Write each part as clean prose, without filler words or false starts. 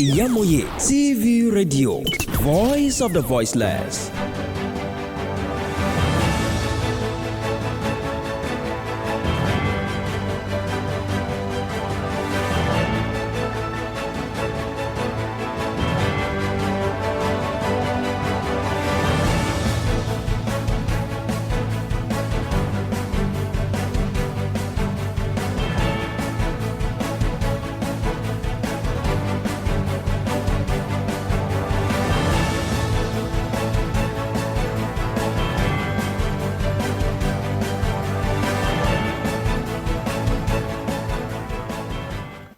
Al-IyamoyeTv Radio, Voice of the Voiceless.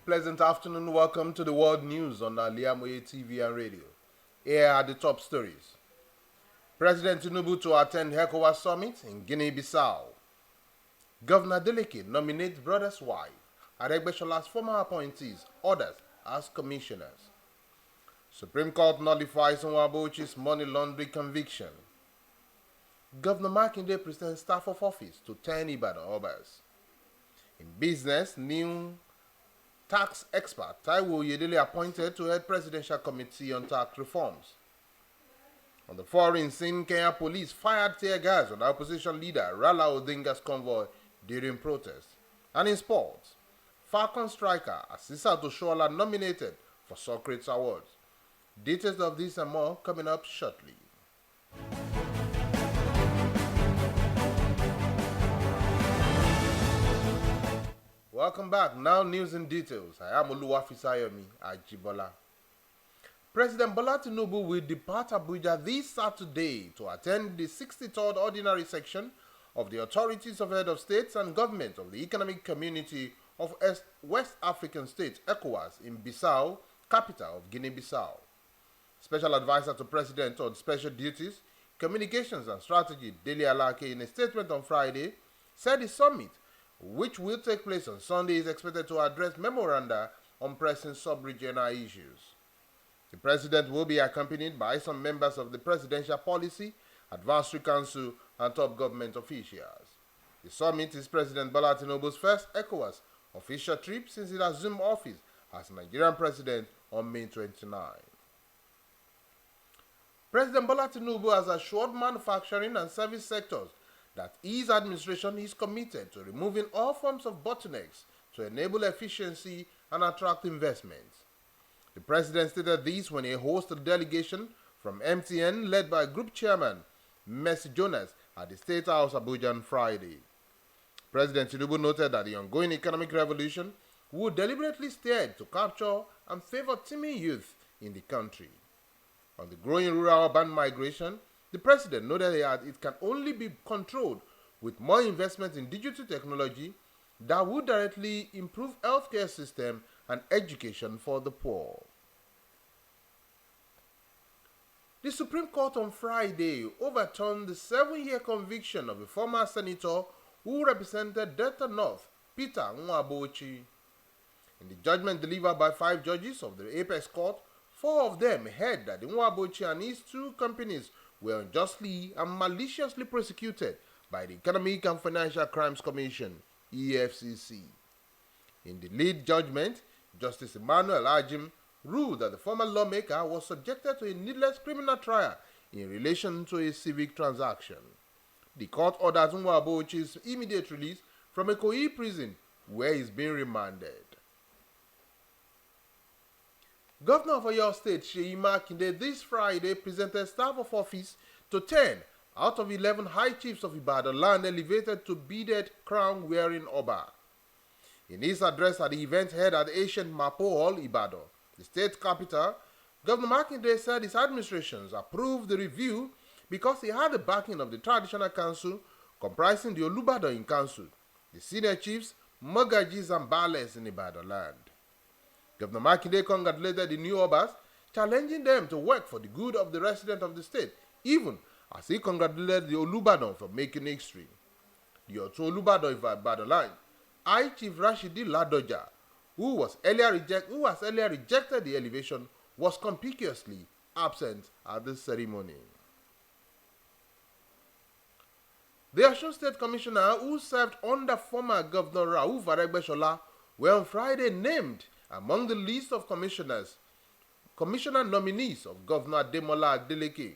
Pleasant afternoon. Welcome to the world news on Al-IyamoyeTv and radio. Here are the top stories. President Tinubu to attend ECOWAS summit in Guinea-Bissau. Governor Deleke nominates brother's wife. Ajibolah's former appointees, others as commissioners. Supreme Court nullifies Oluwafisayomi's money laundering conviction. Governor Makinde presents staff of office to 10 Ibadan Obas. In business, new tax expert Taiwo Yedele appointed to head Presidential Committee on Tax Reforms. On the foreign scene, Kenya police fired tear gas on opposition leader Raila Odinga's convoy during protests. And in sports, Falcon striker Asisa Toshola nominated for Socrates Awards. Details of this and more coming up shortly. Welcome back. Now news in details. I am Oluwafisayomi, Ajibola. President Bola Tinubu will depart Abuja this Saturday to attend the 63rd Ordinary Section of the Authorities of Head of States and Government of the Economic Community of West African States, ECOWAS, in Bissau, capital of Guinea-Bissau. Special Advisor to President on Special Duties, Communications and Strategy, Dele Alake, in a statement on Friday, said the summit, which will take place on Sunday, is expected to address memoranda on pressing sub-regional issues. The president will be accompanied by some members of the Presidential Policy, Advisory Council, and top government officials. The summit is President Bola Tinubu's first ECOWAS official trip since he assumed office as Nigerian president on May 29. President Bola Tinubu has assured manufacturing and service sectors that his administration is committed to removing all forms of bottlenecks to enable efficiency and attract investments. The president stated this when he hosted a delegation from MTN led by Group Chairman Mercy Jonas at the State House Abuja on Friday. President Tinubu noted that the ongoing economic revolution would deliberately steer to capture and favor teeming youth in the country. On the growing rural-urban migration, the president noted that it can only be controlled with more investment in digital technology that would directly improve healthcare system and education for the poor. The Supreme Court on Friday overturned the 7-year conviction of a former senator who represented Delta North, Peter Nwabochi. In the judgment delivered by 5 judges of the Apex Court, 4 of them held that Nwabochi and his 2 companies were unjustly and maliciously prosecuted by the Economic and Financial Crimes Commission, EFCC. In the lead judgment, Justice Emmanuel Ajim ruled that the former lawmaker was subjected to a needless criminal trial in relation to a civic transaction. The court ordered Nwabochi's immediate release from a Ikoyi prison where he is being remanded. Governor of Oyo State, Seyi Makinde, this Friday presented staff of office to 10 out of 11 high chiefs of Ibadan land elevated to beaded crown-wearing Oba. In his address at the event held at ancient Mapo Hall, Ibadan, the state capital, Governor Makinde said his administrations approved the review because he had the backing of the traditional council comprising the Olubadan Council, the senior chiefs, Mogajis and Bales in Ibadan land. Governor Makinde congratulated the new Obas, challenging them to work for the good of the residents of the state, even as he congratulated the Olubadan for making history. The Otu Olubadan Ibadan line, High Chief Rashidi Ladoja, who has earlier rejected the elevation, was conspicuously absent at the ceremony. The Osun State Commissioner, who served under former Governor Rauf Aregbesola, were on Friday named among the list of commissioners commissioner nominees of Governor Ademola Adeleke.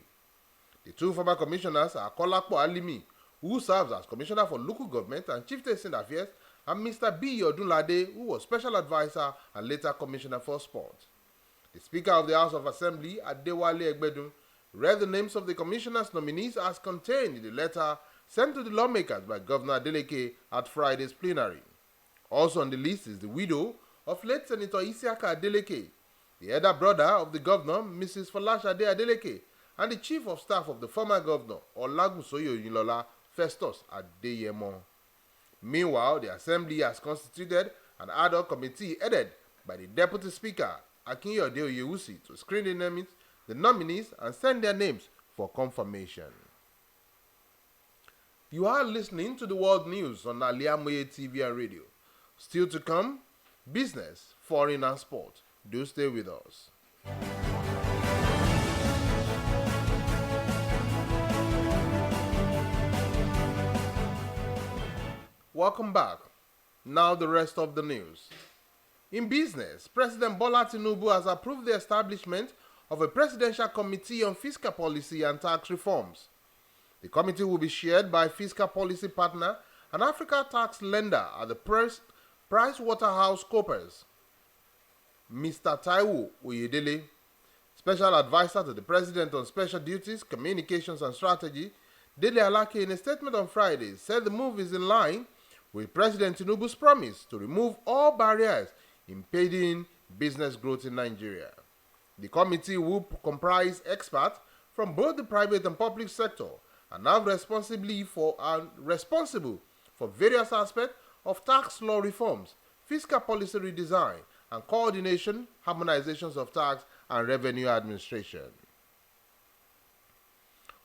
The two former commissioners are Kolapo Alimi, who serves as Commissioner for Local Government and Chieftaincy Affairs, and Mr. B. Odunlade, who was Special Advisor and later Commissioner for Sport. The Speaker of the House of Assembly, Adewale Egbedun, read the names of the commissioners' nominees as contained in the letter sent to the lawmakers by Governor Adeleke at Friday's plenary. Also on the list is the widow of late Senator Isiaka Adeleke, the elder brother of the governor, Mrs. Folashade Adeleke, and the chief of staff of the former governor, Olagunsoye Oyinlola Festus Adeyemo. Meanwhile, the Assembly has constituted an ad hoc committee headed by the Deputy Speaker, Akinyode Oyewusi, to screen the nominees and send their names for confirmation. You are listening to the world news on Al-IyamoyeTv and radio. Still to come, business, foreign and sport. Do stay with us. Welcome back. Now the rest of the news. In business, President Bola Tinubu has approved the establishment of a presidential committee on fiscal policy and tax reforms. The committee will be chaired by fiscal policy partner and Africa tax lender at the PricewaterhouseCoopers, Mr. Taiwo Oyedele. Special advisor to the President on Special Duties, Communications and Strategy, Dele Alake, in a statement on Friday, said the move is in line with President Tinubu's promise to remove all barriers impeding business growth in Nigeria. The committee will comprise experts from both the private and public sector and are responsible for various aspects of tax law reforms, fiscal policy redesign, and coordination, harmonizations of tax and revenue administration.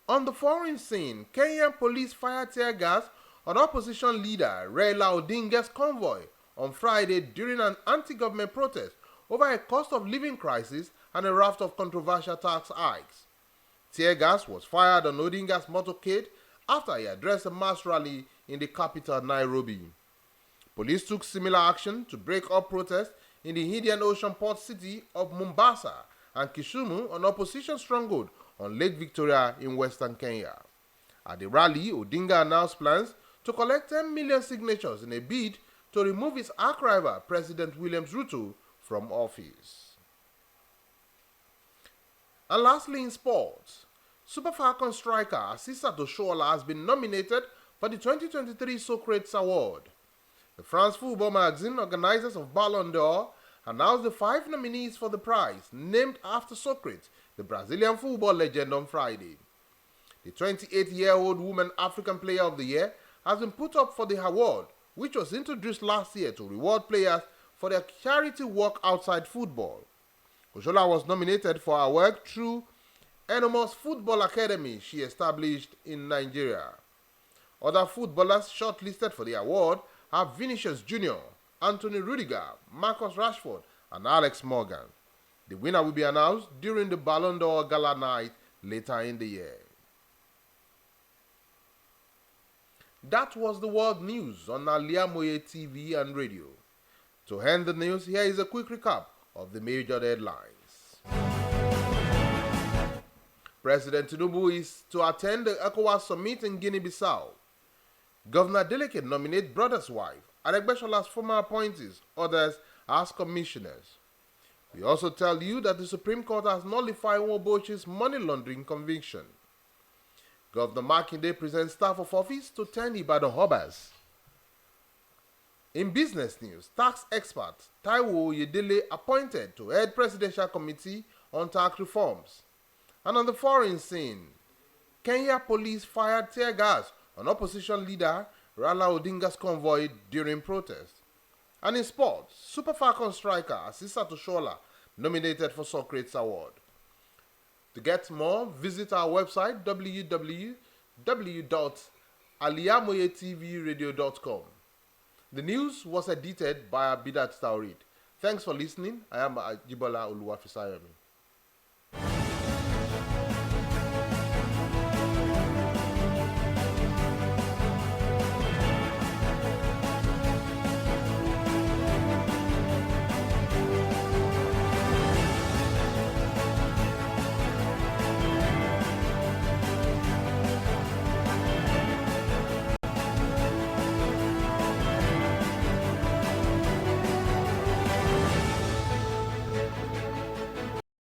On the foreign scene, Kenyan police fired tear gas on opposition leader Raila Odinga's convoy on Friday during an anti-government protest over a cost of living crisis and a raft of controversial tax hikes. Tear gas was fired on Odinga's motorcade after he addressed a mass rally in the capital, Nairobi. Police took similar action to break up protests in the Indian Ocean port city of Mombasa and Kisumu, an opposition stronghold on Lake Victoria in western Kenya. At the rally, Odinga announced plans to collect 10 million signatures in a bid to remove his arch-rival, President William Ruto, from office. And lastly, in sports, Super Falcons striker Asisa Oshoala has been nominated for the 2023 Socrates Award. The France football magazine, organizers of Ballon d'Or, announced the 5 nominees for the prize, named after Socrates, the Brazilian football legend, on Friday. The 28-year-old woman African Player of the Year has been put up for the award, which was introduced last year to reward players for their charity work outside football. Oshoala was nominated for her work through Enormous Football Academy she established in Nigeria. Other footballers shortlisted for the award are Vinicius Jr., Anthony Rudiger, Marcus Rashford, and Alex Morgan. The winner will be announced during the Ballon d'Or Gala night later in the year. That was the world news on Al-IyamoyeTv and radio. To end the news, here is a quick recap of the major headlines. President Tinubu is to attend the ECOWAS summit in Guinea-Bissau. Governor Adeleke nominate brother's wife, Aregbeshola's former appointees, others as commissioners. We also tell you that the Supreme Court has nullified Nwobochi's money laundering conviction. Governor Makinde presents staff of office to 10 Ibadan Hobas. In business news, tax expert Taiwo Oyedele appointed to head Presidential Committee on Tax Reforms. And on the foreign scene, Kenya police fired tear gas on opposition leader Raila Odinga's convoy during protest. And in sports, Super Falcons striker Asisa Oshoala nominated for Socrates Award. To get more, visit our website www.aliyamoyetvradio.com. The news was edited by Abidat Taurid. Thanks for listening. I am Ajibola Oluwafisayomi.